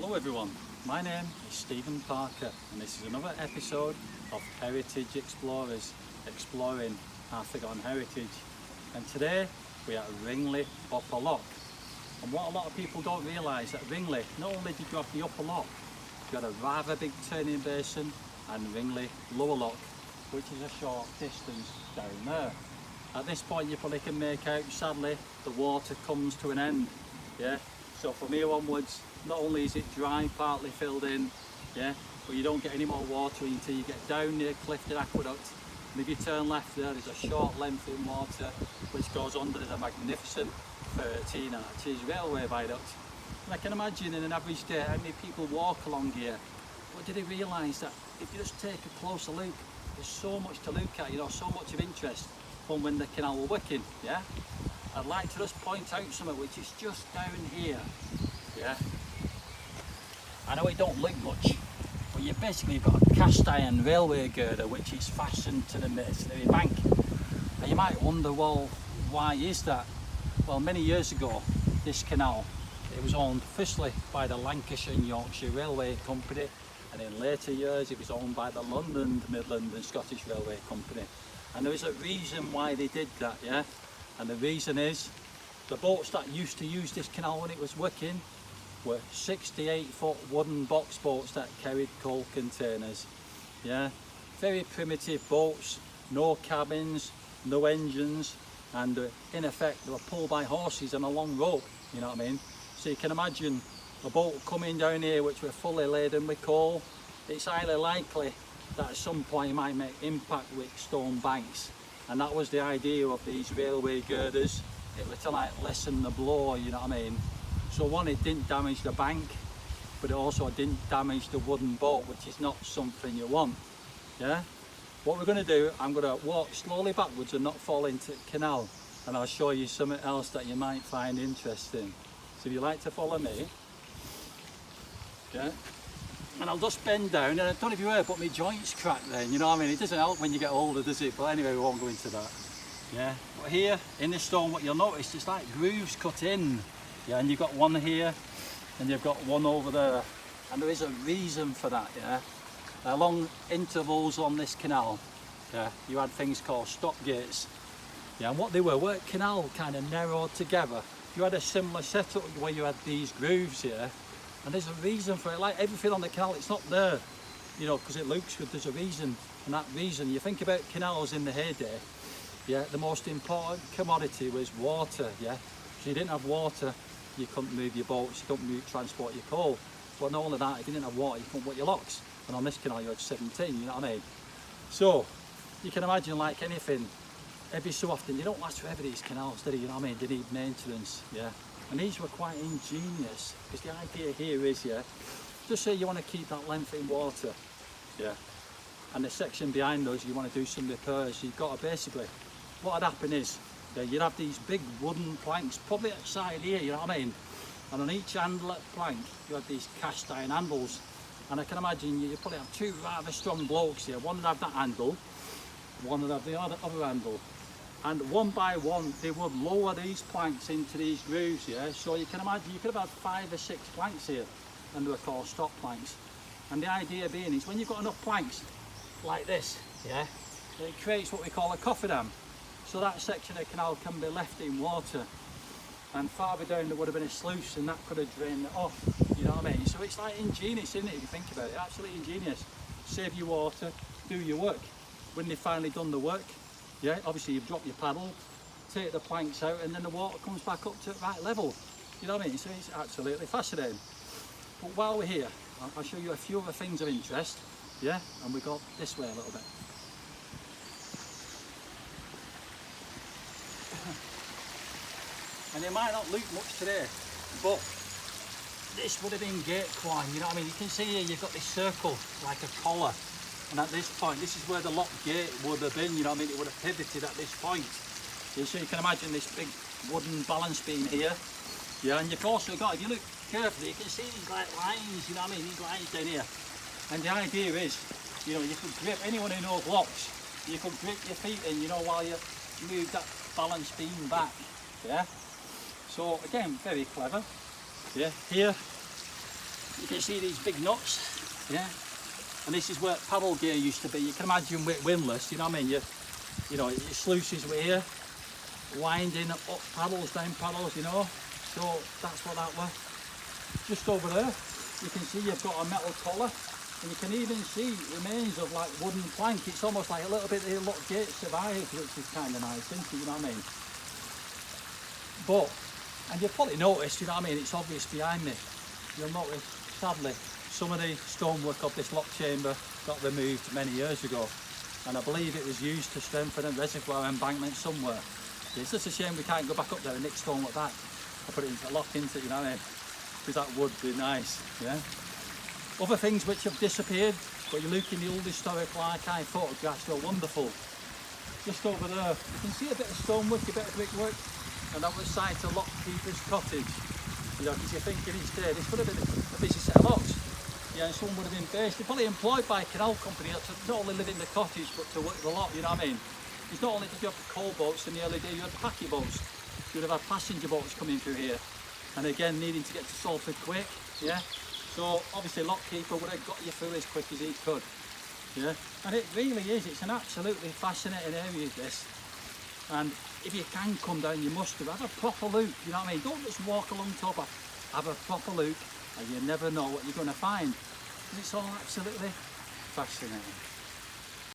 Hello everyone, my name is Stephen Parker and this is another episode of Heritage Explorers exploring our forgotten heritage. And today we are at Ringley Upper Lock. And what a lot of people don't realise, that Ringley, not only did you have the upper lock, you had a rather big turning basin and Ringley Lower Lock, which is a short distance down there. At this point you probably can make out, sadly, the water comes to an end. Yeah. So from here onwards, not only is it dry, partly filled in, yeah, but you don't get any more water until you get down near Clifton Aqueduct. And if you turn left there, there's a short length in water which goes under. There's a magnificent 13 arches railway viaduct. And I can imagine in an average day how many people walk along here. But did they realise that if you just take a closer look, there's so much to look at, you know, so much of interest from when the canal were working, yeah? I'd like to just point out something which is just down here, yeah? I know it don't look much, but you basically got a cast iron railway girder which is fastened to the masonry bank. And you might wonder, well, why is that? Well, many years ago, this canal, it was owned firstly by the Lancashire and Yorkshire Railway Company, and in later years it was owned by the London, Midland and Scottish Railway Company. And there is a reason why they did that, yeah? And the reason is, the boats that used to use this canal when it was working were 68-foot wooden box boats that carried coal containers. Yeah, very primitive boats, no cabins, no engines, and in effect they were pulled by horses on a long rope, you know what I mean? So you can imagine a boat coming down here which were fully laden with coal. It's highly likely that at some point it might make impact with stone banks. And that was the idea of these railway girders. It was to like lessen the blow, you know what I mean? So one, it didn't damage the bank, but it also didn't damage the wooden boat, which is not something you want, yeah? What we're gonna do, I'm gonna walk slowly backwards and not fall into the canal, and I'll show you something else that you might find interesting. So if you like to follow me, okay? And I'll just bend down, and I don't know if you heard, but my joints crack then, you know what I mean? It doesn't help when you get older, does it? But anyway, we won't go into that. Yeah, but here in this stone, what you'll notice, there's like grooves cut in. Yeah, and you've got one here, and you've got one over there. And there is a reason for that, yeah? Along intervals on this canal, yeah, you had things called stop gates. Yeah, and what they were canal kind of narrowed together. You had a similar setup where you had these grooves here. And there's a reason for it, like everything on the canal, it's not there, you know, because it looks good, there's a reason. And that reason, you think about canals in the heyday, yeah, the most important commodity was water, yeah. So you didn't have water, you couldn't move your boats, you couldn't transport your coal. But not only that, if you didn't have water, you couldn't put your locks. And on this canal you had 17, you know what I mean? So, you can imagine like anything, every so often, you don't last forever these canals, do they, you know what I mean? They need maintenance, yeah. And these were quite ingenious, because the idea here is, yeah, just say you want to keep that length in water, yeah, and the section behind us you want to do some repairs, you've got to basically, what would happen is, yeah, you'd have these big wooden planks, probably outside here, you know what I mean, and on each handle at plank you have these cast iron handles, and I can imagine you probably have two rather strong blokes here, one would have that handle, one would have the other handle. And one by one, they would lower these planks into these grooves, yeah? So you can imagine, you could have had 5 or 6 planks here, and they were called stop planks. And the idea being is, when you've got enough planks, like this, yeah? It creates what we call a cofferdam. So that section of canal can be left in water. And farther down there would have been a sluice, and that could have drained it off, you know what I mean? So it's like ingenious, isn't it, if you think about it? Absolutely ingenious. Save your water, do your work. When they've finally done the work, yeah, obviously you've dropped your paddle, take the planks out, and then the water comes back up to the right level. You know what I mean? So it's absolutely fascinating. But while we're here, I'll show you a few other things of interest. Yeah, and we go this way a little bit. And it might not look much today, but this would have been gate coin, you know what I mean? You can see here you've got this circle, like a collar. And at this point, this is where the lock gate would have been, you know what I mean? It would have pivoted at this point. So you can imagine this big wooden balance beam here. Yeah, and you've also got, if you look carefully, you can see these like lines, you know what I mean? These lines down here. And the idea is, you know, you could grip, anyone who knows locks, you could grip your feet in, you know, while you move that balance beam back. Yeah. So again, very clever. Yeah, here You can see these big nuts, yeah. And this is where paddle gear used to be. You can imagine with windlass, you know what I mean? You know, your sluices were here, winding up paddles, down paddles, you know. So that's what that was. Just over there, you can see you've got a metal collar, and you can even see remains of like wooden plank. It's almost like a little bit of look gate survived, which is kind of nice, isn't it? You know what I mean? But, and you've probably noticed, you know what I mean, it's obvious behind me. You'll notice, sadly, some of the stonework of this lock chamber got removed many years ago, and I believe it was used to strengthen a reservoir embankment somewhere. It's just a shame we can't go back up there and nick stone like that. I put it into a lock into it, you know what I mean? Because that would be nice, yeah? Other things which have disappeared, but you look in the old historical archive photographs, they're wonderful. Just over there, you can see a bit of stonework, a bit of brickwork, and that was site of lockkeeper's cottage. You know, because you think in each day, this would have been a busy set of locks. Yeah, and someone would have been based, they're probably employed by a canal company to not only live in the cottage, but to work the lock, you know what I mean? It's not only did you have coal boats in the early days, you had packy boats. You would have had passenger boats coming through here. And again, needing to get to Salford quick, yeah? So obviously lockkeeper would have got you through as quick as he could, yeah? And it really is, it's an absolutely fascinating area, this. And if you can come down, you must have a proper look, you know what I mean? Don't just walk along top, have a proper look, and you never know what you're going to find. And it's all absolutely fascinating.